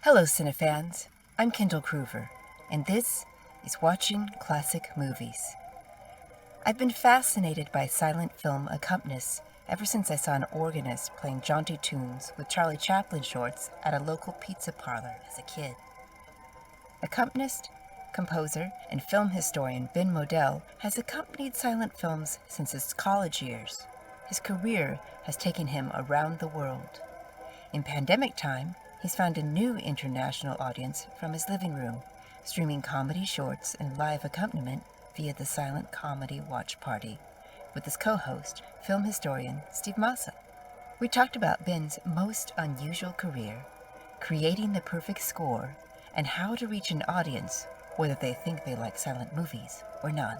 Hello, Cinefans. I'm Kendall Groover, and this is Watching Classic Movies. I've been fascinated by silent film accompanists ever since I saw an organist playing jaunty tunes with Charlie Chaplin shorts at a local pizza parlor as a kid. Accompanist, composer, and film historian Ben Modell has accompanied silent films since his college years. His career has taken him around the world. In pandemic time, he's found a new international audience from his living room, streaming comedy shorts and live accompaniment via the Silent Comedy Watch Party with his co-host, film historian Steve Massa. We talked about Ben's most unusual career, creating the perfect score, and how to reach an audience whether they think they like silent movies or not.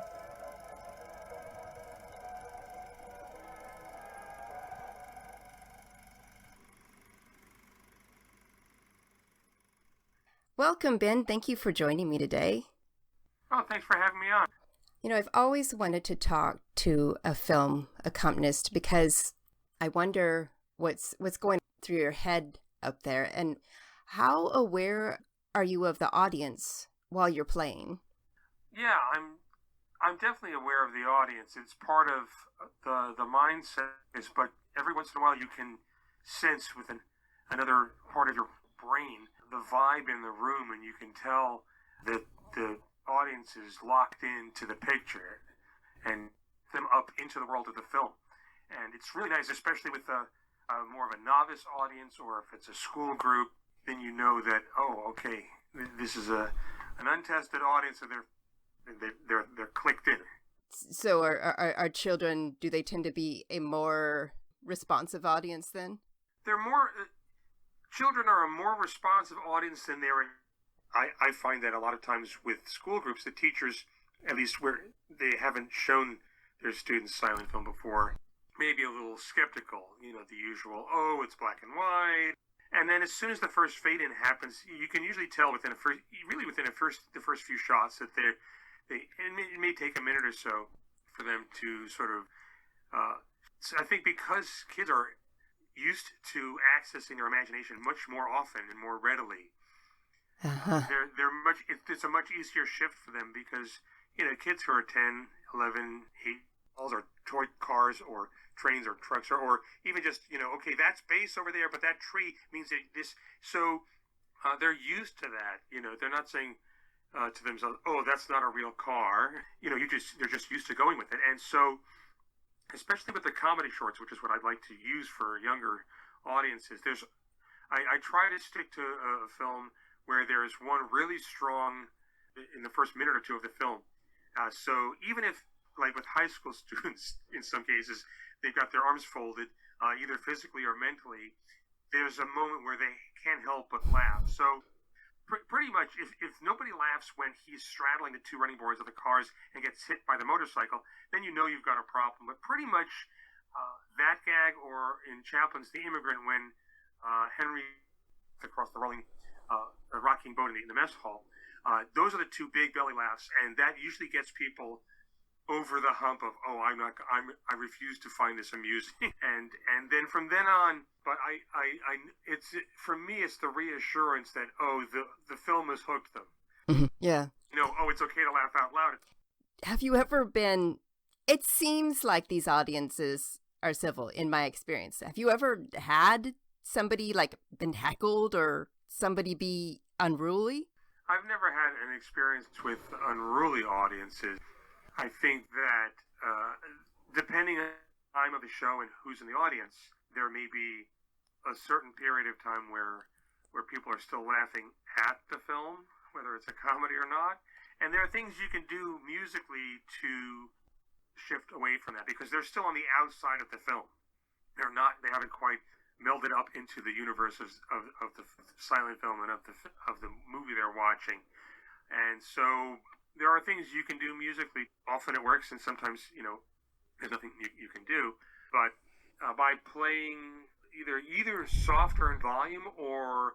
Welcome, Ben. Thank you for joining me today. Oh, thanks for having me on. I've always wanted to talk to a film accompanist because I wonder what's going through your head up there, and how aware are you of the audience while you're playing? Yeah, I'm definitely aware of the audience. It's part of the mindset, but every once in a while you can sense with another part of your brain the vibe in the room, and you can tell that the audience is locked into the picture and them up into the world of the film. And it's really nice, especially with more of a novice audience, or if it's a school group, then you know that, oh, okay, this is an untested audience, and they're clicked in. So are children, do they tend to be a more responsive audience then? They're more children are a more responsive audience than they're. I find that a lot of times with school groups, the teachers, at least where they haven't shown their students silent film before, maybe a little skeptical. The usual, oh, it's black and white. And then as soon as the first fade in happens, you can usually tell within the first few shots that it may take a minute or so for them to sort of. I think because kids are used to accessing their imagination much more often and more readily. Uh-huh. It's a much easier shift for them because kids who are 10, 11, 8 or toy cars or trains or trucks or even just okay, that's bass over there, but that tree means that this. So they're used to that. They're not saying to themselves, oh, that's not a real car. They're just used to going with it. And so especially with the comedy shorts, which is what I'd like to use for younger audiences, I try to stick to a film where there's one really strong in the first minute or two of the film. So even if, like with high school students, in some cases, they've got their arms folded, either physically or mentally, there's a moment where they can't help but laugh. So pretty much, if nobody laughs when he's straddling the two running boards of the cars and gets hit by the motorcycle, then you know you've got a problem. But pretty much that gag, or in Chaplin's The Immigrant, when Henry across the rocking boat in the mess hall, those are the two big belly laughs, and that usually gets people over the hump of, oh, I refuse to find this amusing. and then from then on, but it's, for me, it's the reassurance that, oh, the film has hooked them. Mm-hmm. Yeah. Oh, it's okay to laugh out loud. Have you ever been, it seems like these audiences are civil in my experience. Have you ever had somebody like been heckled or somebody be unruly? I've never had an experience with unruly audiences. I think that depending on the time of the show and who's in the audience, there may be a certain period of time where people are still laughing at the film, whether it's a comedy or not. And there are things you can do musically to shift away from that, because they're still on the outside of the film. They haven't quite melded up into the universe of the silent film and of the movie they're watching. And so there are things you can do musically. Often it works, and sometimes, there's nothing you can do. But by playing either softer in volume, or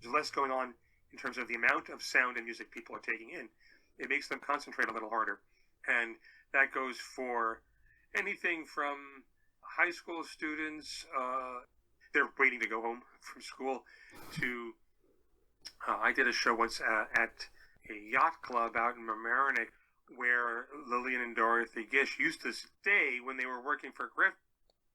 there's less going on in terms of the amount of sound and music people are taking in, it makes them concentrate a little harder. And that goes for anything from high school students, they're waiting to go home from school, to I did a show once at a yacht club out in Mamaroneck where Lillian and Dorothy Gish used to stay when they were working for Griffith.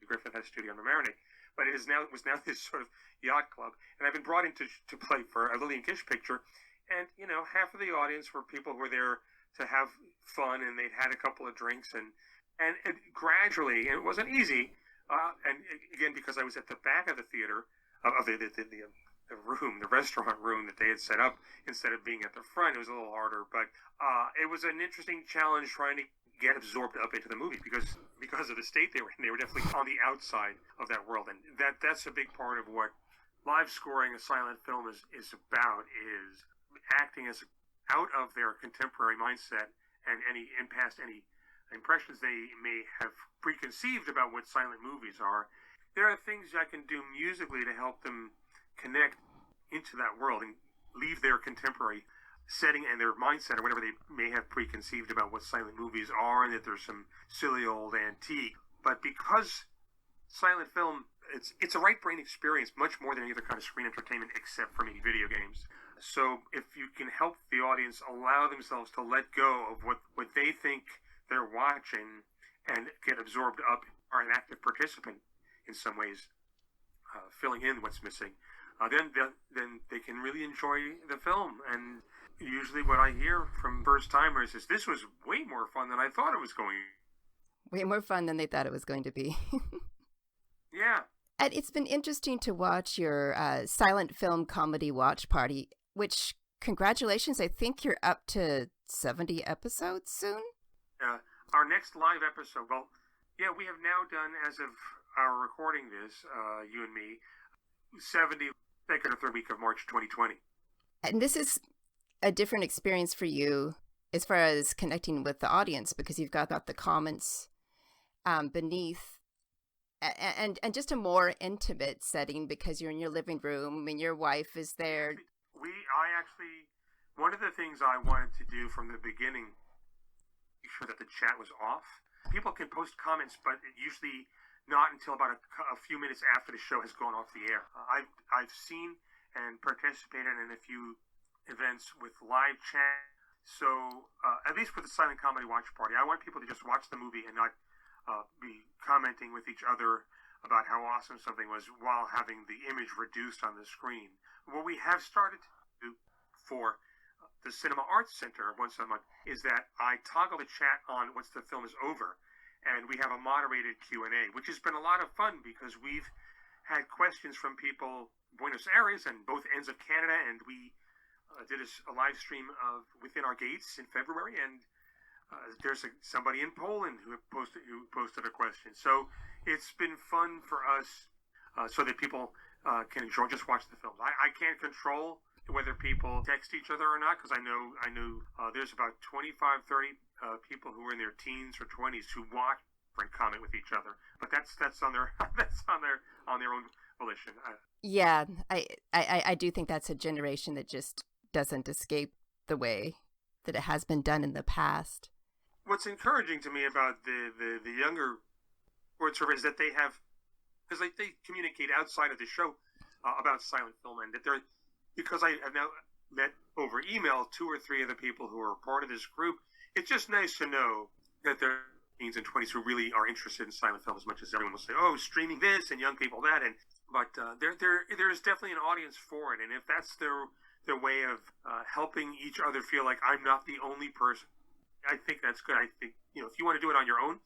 Griffith had a studio in Mamaroneck, but it was now this sort of yacht club. And I've been brought in to play for a Lillian Gish picture. And, half of the audience were people who were there to have fun, and they'd had a couple of drinks. And it gradually, and it wasn't easy, and again, because I was at the back of the theater, of the room, the restaurant room that they had set up, instead of being at the front, it was a little harder. But it was an interesting challenge trying to get absorbed up into the movie because of the state they were in. They were definitely on the outside of that world, and that's a big part of what live scoring a silent film is about, is acting as out of their contemporary mindset and any impressions they may have preconceived about what silent movies are. There are things I can do musically to help them connect into that world and leave their contemporary setting and their mindset or whatever they may have preconceived about what silent movies are, and that there's some silly old antique. But because silent film, it's a right brain experience much more than any other kind of screen entertainment except for maybe video games. So if you can help the audience allow themselves to let go of what they think they're watching and get absorbed up, are an active participant in some ways, filling in what's missing, then they can really enjoy the film. And usually what I hear from first-timers is, this was way more fun than I thought it was going to be. Way more fun than they thought it was going to be. Yeah. And it's been interesting to watch your silent film comedy watch party, which, congratulations, I think you're up to 70 episodes soon? Our next live episode, well, yeah, we have now done, as of our recording this, you and me, 70, second or third week of March 2020. And this is a different experience for you as far as connecting with the audience, because you've got the comments beneath, and just a more intimate setting because you're in your living room and your wife is there. One of the things I wanted to do from the beginning, make sure that the chat was off. People can post comments, but usually not until about a few minutes after the show has gone off the air. I've seen and participated in a few events with live chat. So at least for the silent comedy watch party, I want people to just watch the movie and not be commenting with each other about how awesome something was while having the image reduced on the screen. What we have started to do for the Cinema Arts Center once a month is that I toggle the chat on once the film is over, and we have a moderated Q&A, which has been a lot of fun because we've had questions from people in Buenos Aires and both ends of Canada, and we did a live stream of Within Our Gates in February, and there's somebody in Poland who posted a question. So it's been fun for us so that people can enjoy, just watch the film. I can't control whether people text each other or not, because I know there's about 25, 30 people who are in their teens or 20s who watch and comment with each other. But that's on their on their own volition. Yeah, I do think that's a generation that just doesn't escape the way that it has been done in the past. What's encouraging to me about the younger word server is that they have, because they communicate outside of the show about silent film, and that they're, because I have now met over email 2 or 3 of the people who are part of this group, it's just nice to know that there are teens and 20s who really are interested in silent film as much as everyone will say, oh, streaming this and young people that. But there's definitely an audience for it. And if that's their way of helping each other feel like I'm not the only person, I think that's good. I think, if you want to do it on your own,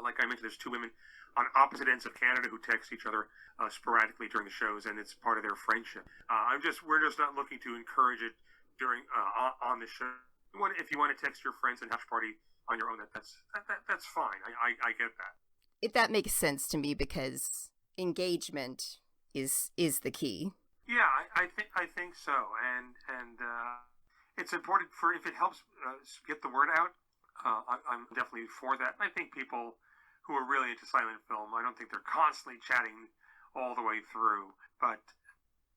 like I mentioned, there's 2 women on opposite ends of Canada who text each other sporadically during the shows, and it's part of their friendship. We're just not looking to encourage it during on the show. If you want to text your friends and watch party on your own, that's fine. I get that. That makes sense to me because engagement is the key. Yeah, I think so, and it's important if it helps get the word out. I'm definitely for that. I think people who are really into silent film, I don't think they're constantly chatting all the way through, but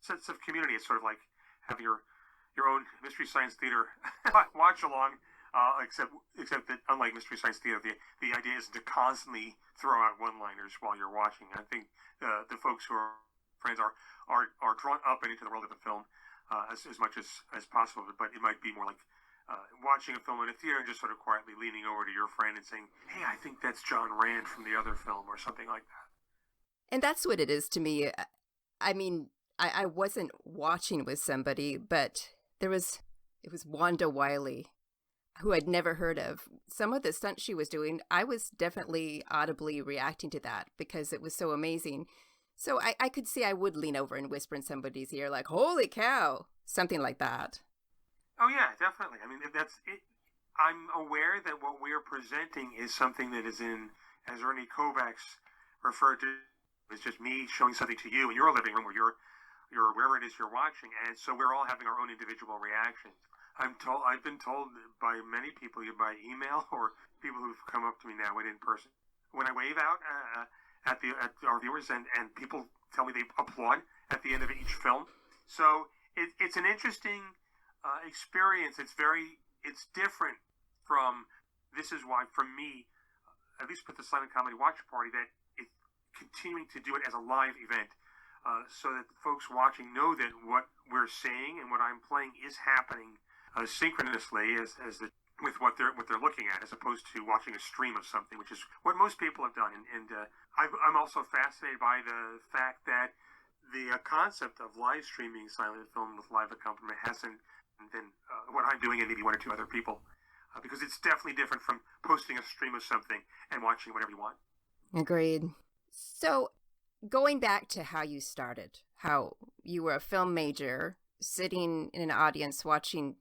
sense of community is sort of like have your own Mystery Science Theater watch along, except that unlike Mystery Science Theater, the idea isn't to constantly throw out one-liners while you're watching. I think the folks who are friends are drawn up and into the world of the film as much as possible. But it might be more like watching a film in a theater and just sort of quietly leaning over to your friend and saying, "Hey, I think that's John Rand from the other film," or something like that. And that's what it is to me. I mean, I wasn't watching with somebody, but it was Wanda Wiley, who I'd never heard of. Some of the stunts she was doing, I was definitely audibly reacting to that because it was so amazing. So I could see I would lean over and whisper in somebody's ear like, "Holy cow," something like that. Oh yeah, definitely. I mean, that's it. I'm aware that what we're presenting is something that is in, as Ernie Kovacs referred to, is just me showing something to you in your living room, or you're wherever it is you're watching, and so we're all having our own individual reactions. I've been told by many people, either by email or people who've come up to me now in person, when I wave out at our viewers, and people tell me they applaud at the end of each film. So it's an interesting experience. It's different from. This is why, for me, at least with the Silent Comedy Watch Party, that it's continuing to do it as a live event. So that folks watching know that what we're saying and what I'm playing is happening synchronously with what they're looking at, as opposed to watching a stream of something, which is what most people have done. And I'm also fascinated by the fact that the concept of live streaming silent film with live accompaniment hasn't been what I'm doing and maybe one or two other people, because it's definitely different from posting a stream of something and watching whatever you want. Agreed. So, going back to how you started, how you were a film major sitting in an audience watching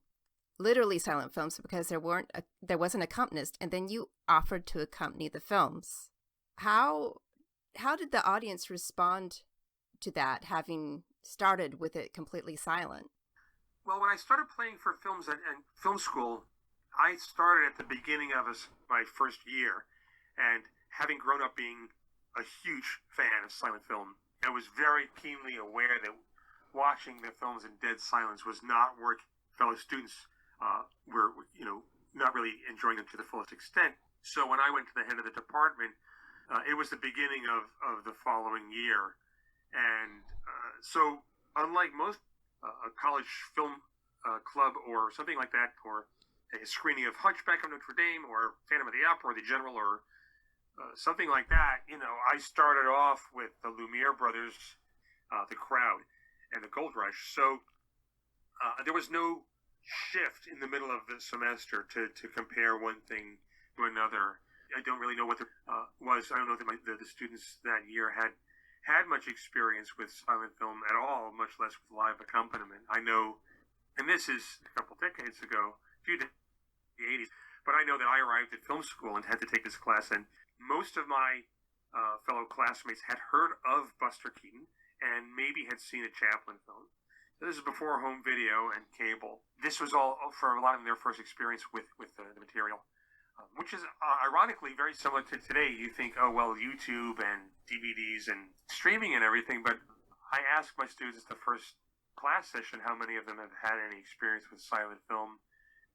literally silent films because there was an accompanist, and then you offered to accompany the films. How did the audience respond to that, having started with it completely silent? Well, when I started playing for films at film school, I started at the beginning of my first year, and having grown up being a huge fan of silent film, I was very keenly aware that watching the films in dead silence was not working. Fellow students were, not really enjoying them to the fullest extent. So when I went to the head of the department, it was the beginning of the following year. And so unlike most a college film club or something like that, or a screening of Hunchback of Notre Dame or Phantom of the Opera or The General or something like that, I started off with the Lumiere brothers, The Crowd, and The Gold Rush. So there was no shift in the middle of the semester to compare one thing to another. I don't really know what there was. I don't know that the students that year had much experience with silent film at all, much less with live accompaniment. I know, and this is a couple decades ago, the 80s, but I know that I arrived at film school and had to take this class, and most of my fellow classmates had heard of Buster Keaton and maybe had seen a Chaplin film. This is before home video and cable. This was all for a lot of their first experience with the material, which is ironically very similar to today. You think, oh, well, YouTube and DVDs and streaming and everything, but I asked my students the first class session how many of them have had any experience with silent film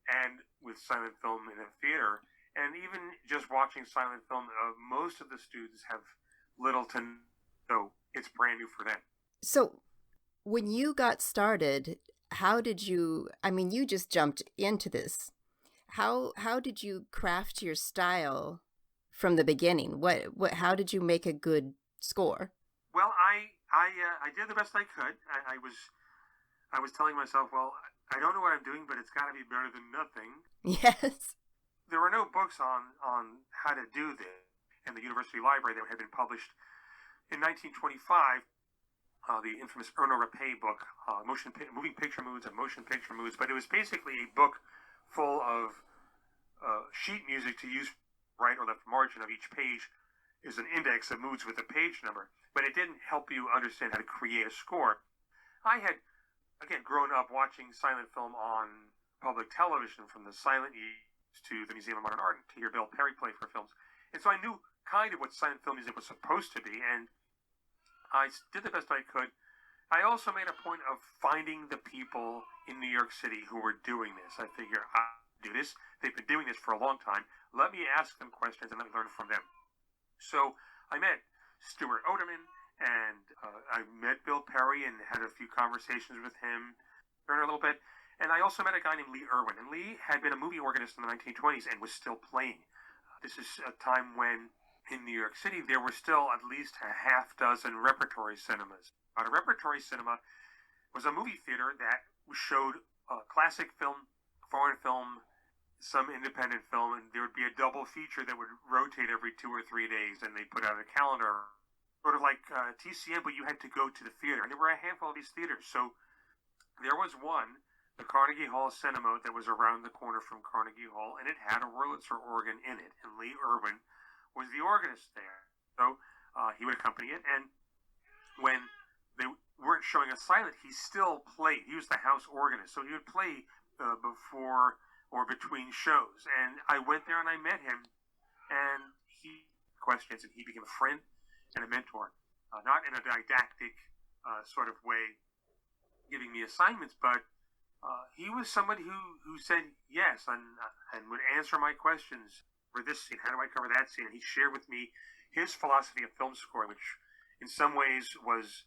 and with silent film in a theater. And even just watching silent film, most of the students have little to no. It's brand new for them. So when you got started, how did you, you just jumped into this. How did you craft your style from the beginning? How did you make a good score? Well, I did the best I could. I was telling myself, well, I don't know what I'm doing, but it's got to be better than nothing. Yes. There were no books on how to do this in the university library that had been published in 1925. The infamous Erno Rapet book, Moving Picture Moods and Motion Picture Moods, but it was basically a book full of sheet music to use right or left margin of each page is an index of moods with a page number, but it didn't help you understand how to create a score. I had, again, grown up watching silent film on public television, from the silent years to the Museum of Modern Art, to hear Bill Perry play for films, and so I knew kind of what silent film music was supposed to be, and I did the best I could. I also made a point of finding the people in New York City who were doing this. I figure, I do this. They've been doing this for a long time. Let me ask them questions and let me learn from them. So I met Stuart Oderman And I met Bill Perry and had a few conversations with him, learned a little bit. And I also met a guy named Lee Irwin. And Lee had been a movie organist in the 1920s and was still playing. This is a time when, in New York City, there were still at least a half dozen repertory cinemas. A repertory cinema was a movie theater that showed classic film, foreign film, some independent film, and there would be a double feature that would rotate every 2 or 3 days, and they put out a calendar, sort of like TCM, but you had to go to the theater. And there were a handful of these theaters. So there was one, the Carnegie Hall Cinema, that was around the corner from Carnegie Hall, and it had a Wurlitzer organ in it, and Lee Irwin was the organist there. So he would accompany it, and when they weren't showing a silent, he still played. He was the house organist, so he would play before or between shows. And I went there and I met him, and he questions, and he became a friend and a mentor, not in a didactic sort of way, giving me assignments, but he was somebody who said yes and would answer my questions for this scene. How do I cover that scene? And he shared with me his philosophy of film scoring, which in some ways was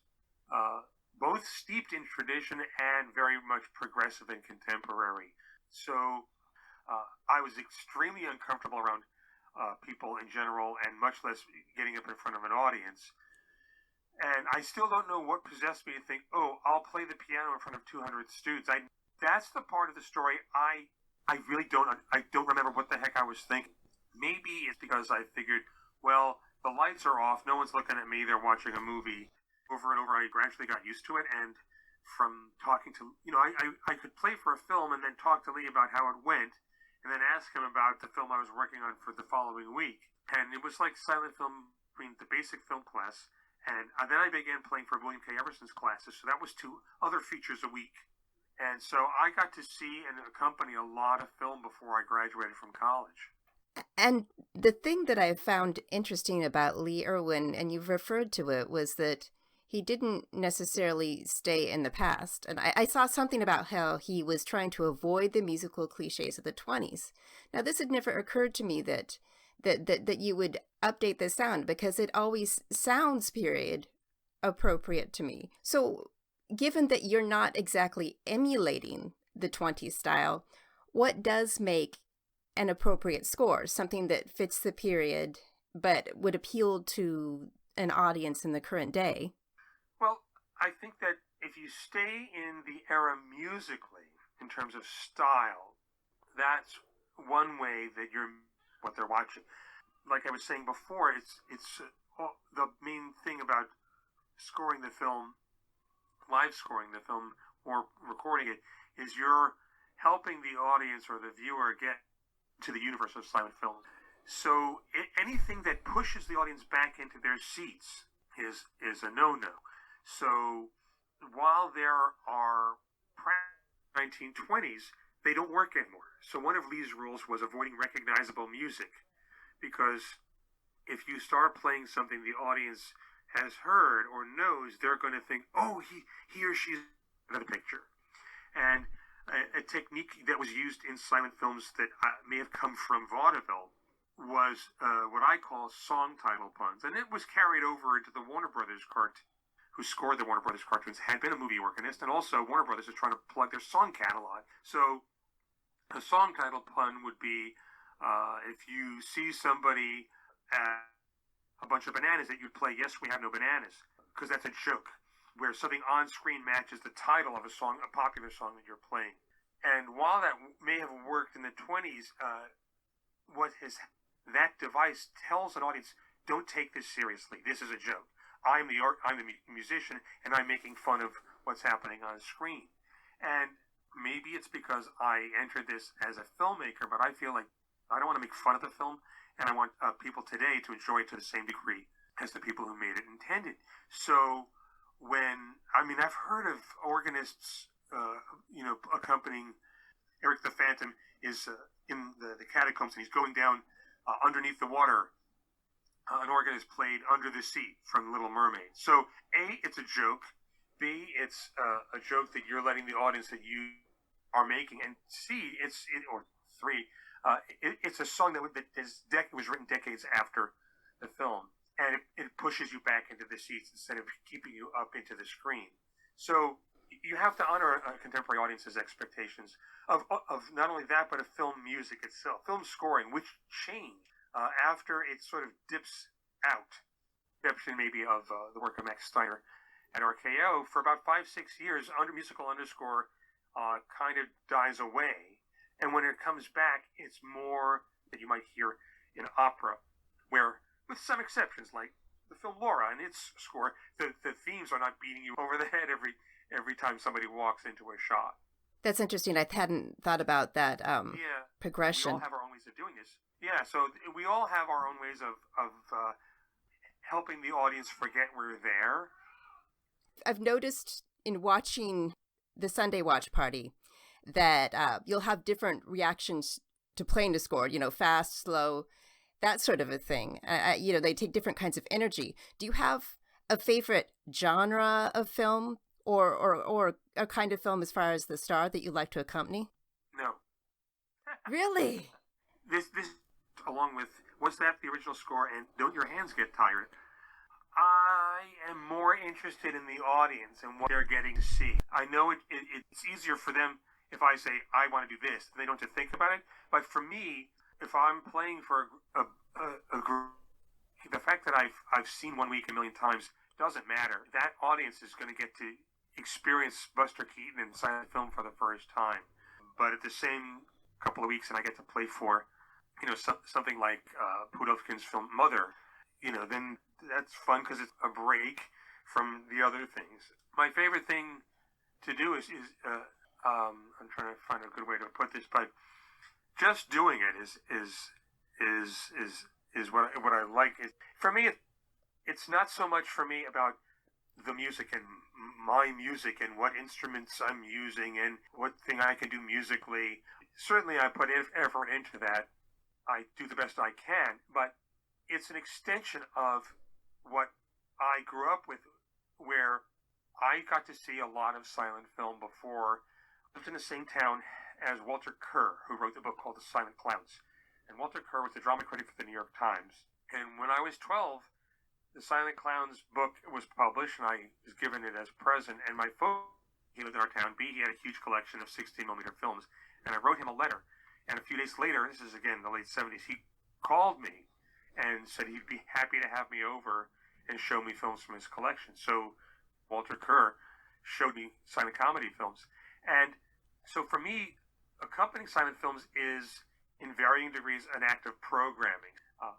both steeped in tradition and very much progressive and contemporary. So I was extremely uncomfortable around people in general, and much less getting up in front of an audience. And I still don't know what possessed me to think, oh, I'll play the piano in front of 200 students. That's the part of the story I really don't remember what the heck I was thinking. Maybe it's because I figured, well, the lights are off, no one's looking at me, they're watching a movie. Over and over, I gradually got used to it, and from talking to, I could play for a film and then talk to Lee about how it went, and then ask him about the film I was working on for the following week. And it was like silent film between the basic film class, and then I began playing for William K. Everson's classes, so that was 2 other features a week. And so I got to see and accompany a lot of film before I graduated from college. And the thing that I found interesting about Lee Irwin, and you've referred to it, was that he didn't necessarily stay in the past. And I saw something about how he was trying to avoid the musical cliches of the 20s. Now, this had never occurred to me that you would update the sound, because it always sounds period appropriate to me. So given that you're not exactly emulating the 20s style, what does make an appropriate score? Something that fits the period but would appeal to an audience in the current day? Well, I think that if you stay in the era musically, in terms of style, that's one way that you're what they're watching. Like I was saying before, it's the main thing about scoring the film, live scoring the film, or recording it, is you're helping the audience or the viewer get to the universe of silent film. So anything that pushes the audience back into their seats is a no-no. So while there are 1920s, they don't work anymore. So one of Lee's rules was avoiding recognizable music, because if you start playing something the audience has heard or knows, they're going to think, oh, he or she is another picture. And a technique that was used in silent films that may have come from vaudeville was what I call song title puns. And it was carried over into the Warner Brothers cartoon. Who scored the Warner Brothers cartoons had been a movie organist, and also Warner Brothers is trying to plug their song catalog. So a song title pun would be if you see somebody at a bunch of bananas, that you'd play Yes, We Have No Bananas, because that's a joke, where something on screen matches the title of a song, a popular song that you're playing. And while that may have worked in the 20s, that device tells an audience, don't take this seriously. This is a joke. I'm the musician, and I'm making fun of what's happening on screen. And maybe it's because I entered this as a filmmaker, but I feel like I don't want to make fun of the film, and I want people today to enjoy it to the same degree as the people who made it intended. So I've heard of organists, accompanying Eric the Phantom is in the catacombs, and he's going down underneath the water. An organist played Under the Sea from Little Mermaid. So, A, it's a joke. B, it's a joke that you're letting the audience that you are making. And C, it's a song that was written decades after the film. and it pushes you back into the seats instead of keeping you up into the screen. So you have to honor a contemporary audience's expectations of not only that, but of film music itself, film scoring, which changed after it sort of dips out, exception maybe of the work of Max Steiner at RKO. For about 5-6 years, musical underscore kind of dies away. And when it comes back, it's more that you might hear in opera, where, with some exceptions, like the film Laura and its score, the themes are not beating you over the head every time somebody walks into a shot. That's interesting. I hadn't thought about that progression. We all have our own ways of doing this. Yeah, so we all have our own ways of helping the audience forget we're there. I've noticed in watching the Sunday Watch Party that you'll have different reactions to playing the score, fast, slow, that sort of a thing. They take different kinds of energy. Do you have a favorite genre of film or a kind of film as far as the star that you like to accompany? No. Really? This along with, what's that, the original score, and Don't Your Hands Get Tired? I am more interested in the audience and what they're getting to see. I know it's easier for them if I say, I want to do this, and they don't have to think about it. But for me, if I'm playing for a group, the fact that I've seen One Week a million times doesn't matter. That audience is going to get to experience Buster Keaton in silent film for the first time. But at the same couple of weeks, and I get to play for, something like Pudovkin's film Mother, then that's fun because it's a break from the other things. My favorite thing to do is I'm trying to find a good way to put this, but just doing it is what I like. For me, it's not so much for me about the music and my music and what instruments I'm using and what thing I can do musically. Certainly, I put effort into that. I do the best I can, but it's an extension of what I grew up with, where I got to see a lot of silent film before. I lived in the same town as Walter Kerr, who wrote the book called The Silent Clowns. And Walter Kerr was the drama critic for the New York Times. And when I was 12, the Silent Clowns book was published, and I was given it as a present. And my father, he lived in our town. He had a huge collection of 16mm films. And I wrote him a letter. And a few days later, this is again the late 70s, he called me and said he'd be happy to have me over and show me films from his collection. So Walter Kerr showed me silent comedy films. And so for me, accompanying silent films is, in varying degrees, an act of programming.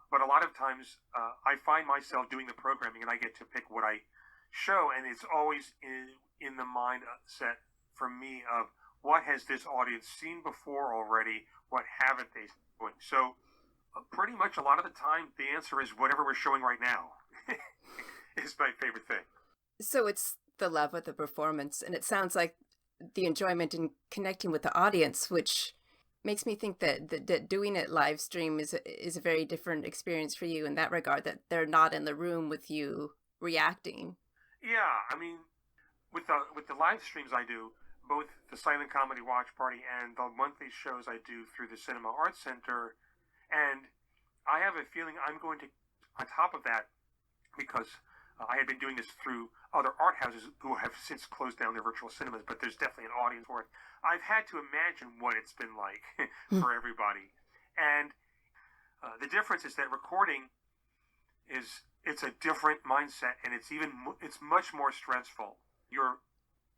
But a lot of times, I find myself doing the programming, and I get to pick what I show, and it's always in the mindset for me of, what has this audience seen before already? What haven't they seen? So pretty much a lot of the time, the answer is whatever we're showing right now is my favorite thing. So it's the love of the performance, and it sounds like the enjoyment in connecting with the audience, which makes me think that doing it live stream is a very different experience for you in that regard, that they're not in the room with you reacting. Yeah, I mean, with the live streams I do, both the Silent Comedy Watch Party and the monthly shows I do through the Cinema Arts Center, and I have a feeling I'm going to, on top of that, because I had been doing this through other art houses who have since closed down their virtual cinemas, but there's definitely an audience for it. I've had to imagine what it's been like for everybody. And the difference is that recording it's a different mindset, and it's much more stressful. You're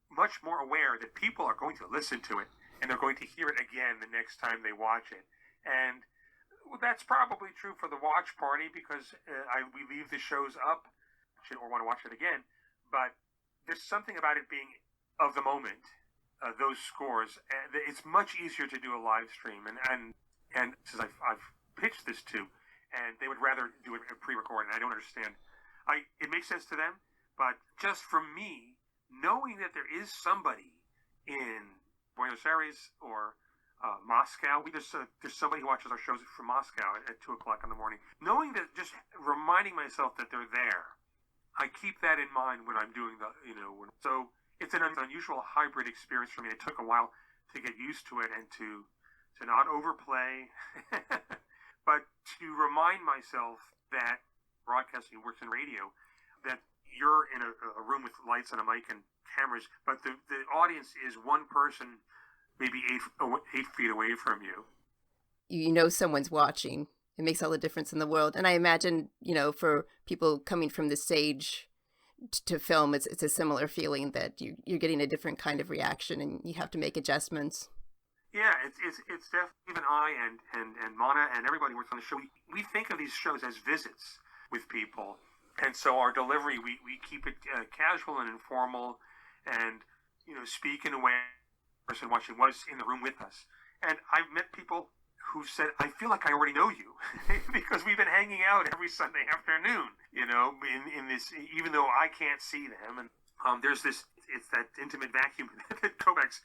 much more aware that people are going to listen to it, and they're going to hear it again the next time they watch it. And that's probably true for the watch party, because we leave the shows up or want to watch it again. But there's something about it being of the moment, those scores. And it's much easier to do a live stream. And since I've pitched this to, and they would rather do it pre-recorded, and I don't understand. It makes sense to them, but just for me, knowing that there is somebody in Buenos Aires or Moscow, there's somebody who watches our shows from Moscow at 2 o'clock in the morning. Knowing that, just reminding myself that they're there, I keep that in mind when I'm doing so it's an unusual hybrid experience for me. It took a while to get used to it and to not overplay, but to remind myself that broadcasting, who works in radio, that you're in a room with lights and a mic and cameras, but the audience is one person, maybe 8 feet away from you. You know someone's watching. It makes all the difference in the world. And I imagine, for people coming from the stage to film, it's a similar feeling that you're getting a different kind of reaction and you have to make adjustments. Yeah, it's definitely, even I and Mana and everybody who works on the show, we think of these shows as visits with people. And so our delivery, we keep it casual and informal and, speak in a way the person watching was in the room with us. And I've met people who said, I feel like I already know you because we've been hanging out every Sunday afternoon, in this, even though I can't see them. And there's it's that intimate vacuum that Kovacs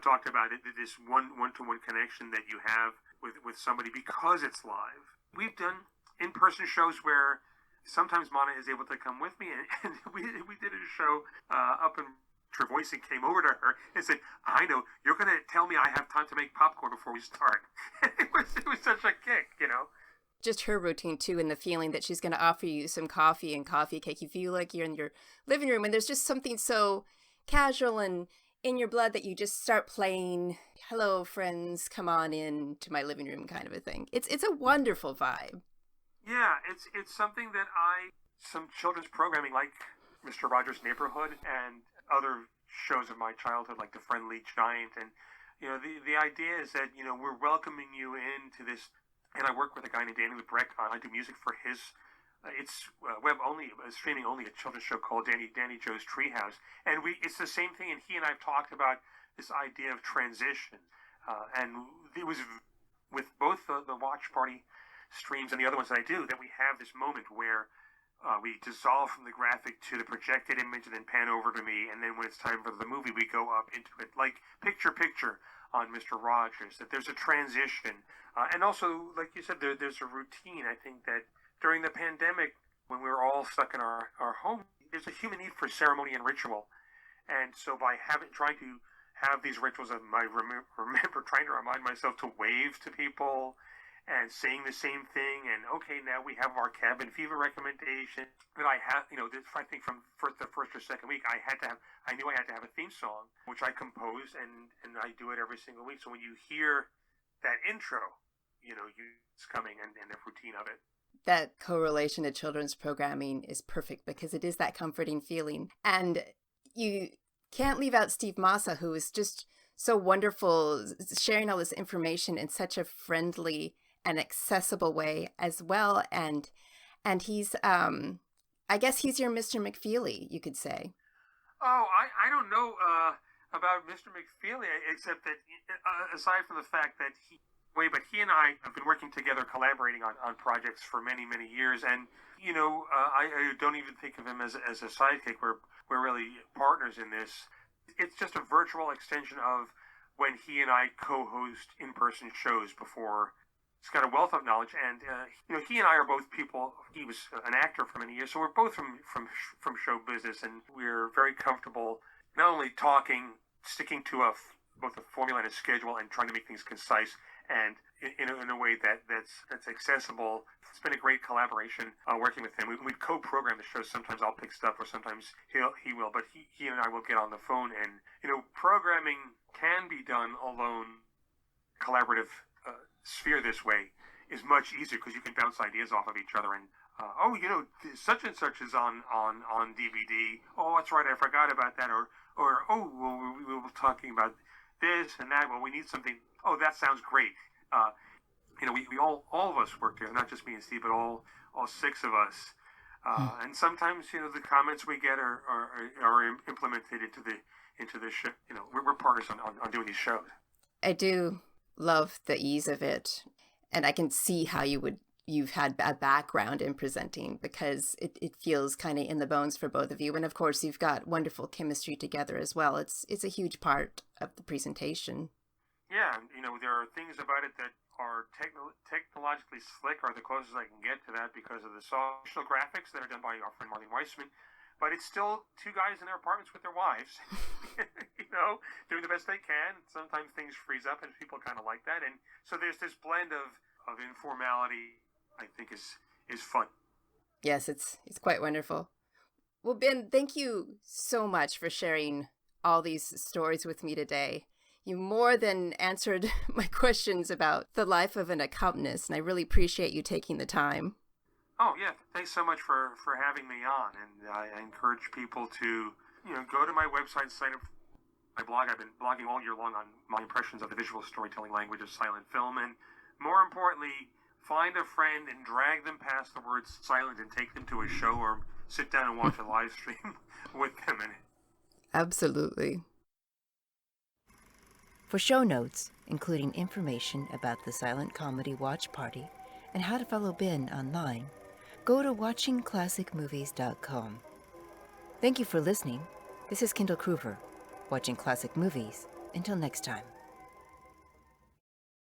talked about, this one-to-one connection that you have with somebody because it's live. We've done in-person shows where sometimes Mana is able to come with me, and we did a show up in Travois and came over to her and said, I know, you're going to tell me I have time to make popcorn before we start. It was such a kick, Just her routine, too, and the feeling that she's going to offer you some coffee and coffee cake. You feel like you're in your living room, and there's just something so casual and in your blood that you just start playing, hello, friends, come on in to my living room kind of a thing. It's a wonderful vibe. Yeah, it's something that some children's programming like Mr. Rogers' Neighborhood and other shows of my childhood like The Friendly Giant, and the idea is that we're welcoming you into this. And I work with a guy named Danny Lebrecht. I do music for his it's web only, streaming only, a children's show called Danny Joe's Treehouse, and it's the same thing. And he and I've talked about this idea of transition, and it was with both the watch party streams and the other ones that I do, that we have this moment where we dissolve from the graphic to the projected image and then pan over to me, and then when it's time for the movie, we go up into it, like picture on Mr. Rogers, that there's a transition. And also, like you said, there's a routine. I think that during the pandemic, when we were all stuck in our home, there's a human need for ceremony and ritual. And so by trying to have these rituals, I remember trying to remind myself to wave to people and saying the same thing. And okay, now we have our cabin fever recommendation. But I have, I think from the first or second week, I knew I had to have a theme song, which I compose, and I do it every single week. So when you hear that intro, it's coming, and the routine of it. That correlation to children's programming is perfect because it is that comforting feeling. And you can't leave out Steve Massa, who is just so wonderful, sharing all this information in such a friendly and accessible way as well. And he's, I guess he's your Mr. McFeely, you could say. Oh, I don't know about Mr. McFeely, except that aside from the fact that he and I have been working together, collaborating on projects for many, many years. And, I don't even think of him as a sidekick. We're really partners in this. It's just a virtual extension of when he and I co-host in-person shows before. He's got a wealth of knowledge, and he and I are both people. He was an actor for many years, so we're both from show business, and we're very comfortable not only talking, sticking to both a formula and a schedule, and trying to make things concise and in a way that's accessible. It's been a great collaboration working with him. We co-program the shows. Sometimes I'll pick stuff, or sometimes he will. But he and I will get on the phone, and programming can be done alone. Collaborative sphere this way is much easier because you can bounce ideas off of each other. And such and such is on DVD. Oh, that's right, I forgot about that. Or we were talking about this and that. Well, we need something. Oh, that sounds great. We all of us work together, not just me and Steve, but all six of us. And sometimes, the comments we get are implemented into the show. We're partners on doing these shows. I do love the ease of it, and I can see how you've had a background in presenting, because it feels kind of in the bones for both of you. And of course, you've got wonderful chemistry together as well. It's a huge part of the presentation. Yeah, there are things about it that are technologically slick, or the closest I can get to that, because of the social graphics that are done by our friend Marlene Weissman. But it's still two guys in their apartments with their wives, doing the best they can. Sometimes things freeze up, and people kind of like that. And so there's this blend of informality, I think, is fun. Yes, it's quite wonderful. Well, Ben, thank you so much for sharing all these stories with me today. You more than answered my questions about the life of an accompanist, and I really appreciate you taking the time. Oh yeah, thanks so much for having me on, and I encourage people to go to my website, sign up for my blog. I've been blogging all year long on my impressions of the visual storytelling language of silent film, and more importantly, find a friend and drag them past the word silent and take them to a show or sit down and watch a live stream with them in it. Absolutely. For show notes, including information about the Silent Comedy Watch Party and how to follow Ben online, go to watchingclassicmovies.com. Thank you for listening. This is Kendall Kruver, watching classic movies. Until next time.